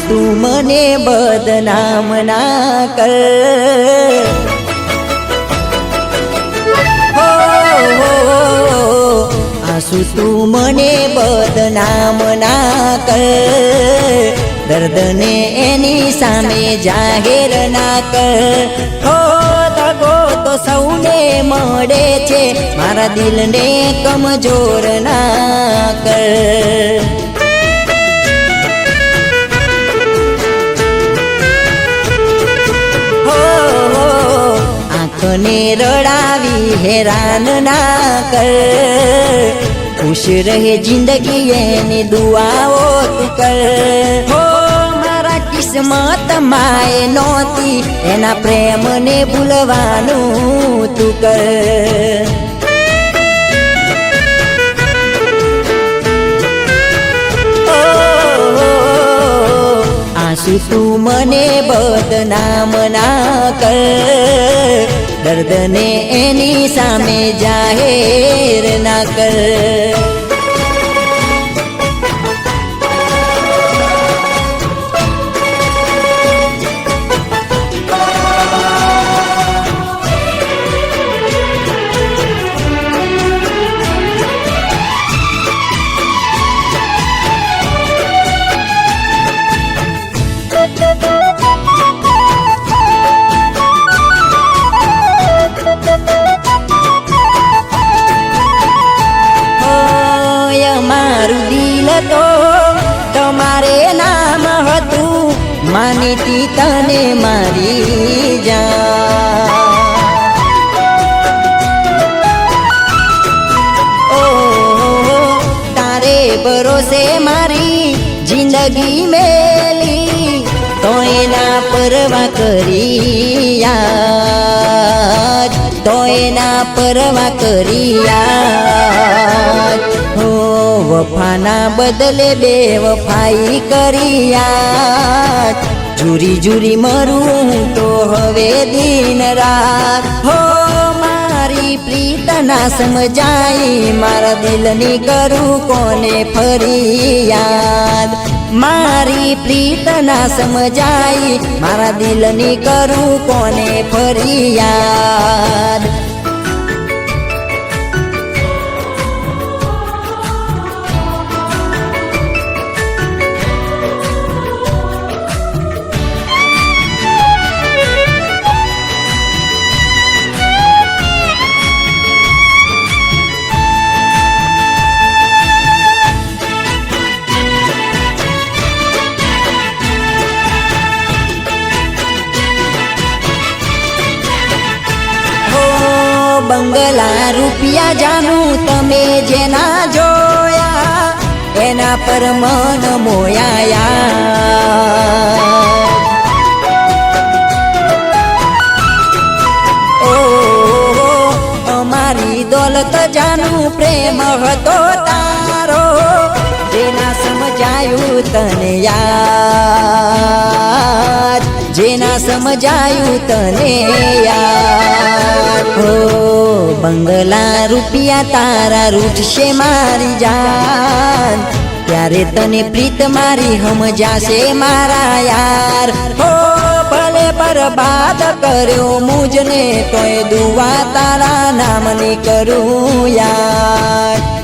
તું મને બદનામ ના કર આંસુ તું મને બદનામ ના કર દર્દને એની સામે જાહેર ના કર દગો તો સૌને મળે છે મારા દિલને કમજોર ના કર આંખને રડાવી હેરાન ના કર ખુશ રહે જિંદગી એની દુઆઓ તું કર મારા કિસ્મત માએ નહોતી એના પ્રેમને ભૂલવાનું તું કર આંસુ તું મને બદનામ ના કર દર્દને એની સામે જાહેર ના કર મારું દિલ તો તમારે નામ હતું માનીતી તને મારી તારે ભરોસે મારી જિંદગી મેલી તો એના પરવા કરી યાદ તો એના પરવા કરી યાદ વફાના બદલે બેવફાઈ કરી યાદ જુરી જુરી મરું તો હવે દિન રાત મારી પ્રીત ના સમજાઈ મારા દિલની કરું કોને ફરી યાદ મારી પ્રીત ના સમજાઈ મારા દિલની કરું કોને ફરી યાદ બંગલા રૂપિયા જાનું તમે જેના જોયા એના પર મન મોયાયા અમારી દોલત જાનું પ્રેમ હતો તારો જેના સમજાયું તને યાદ જેના સમજાયું તને યાદ બંગલા રૂપિયા તારા રૂઠશે મારી જાન ત્યારે તને પ્રીત મારી સમજાશે મારા યાર ભલે બરબાદ કર્યો મુજને તોય દુઆ તારા નામની કરું યાર